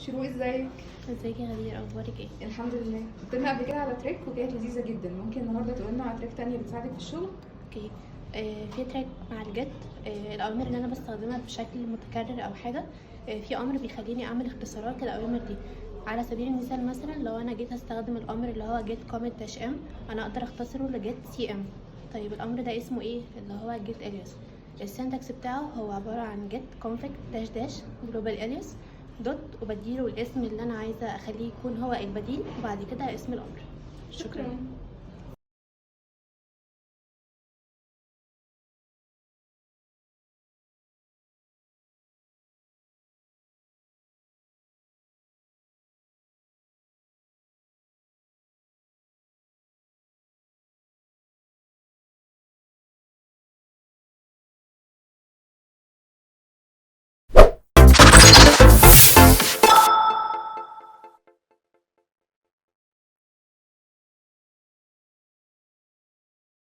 شروق ازيك؟ ازيك يا غدير، اخبارك ايه؟ الحمد لله. قلت لنا قبل كده على تريك وكانت لذيذه جدا، ممكن النهارده تقول لنا على تريك تانية بتساعدك في الشغل؟ اوكي. في تراك مع الجيت. الاوامر اللي انا بستخدمها بشكل متكرر او حاجه. في امر بيخليني اعمل اختصارات للاوامر دي. على سبيل المثال مثلا لو انا جيت استخدم الامر اللي هو جيت كوميت داش ام، انا اقدر اختصره لجيت سي ام. طيب الامر ده اسمه ايه؟ اللي هو جيت الياس. السنتكس بتاعه هو عباره عن جيت كونفيج داش داش جلوبال الياس دوت، وبديله الاسم اللي انا عايزه اخليه يكون هو البديل، وبعد كده اسم الامر. شكرا. شكرا.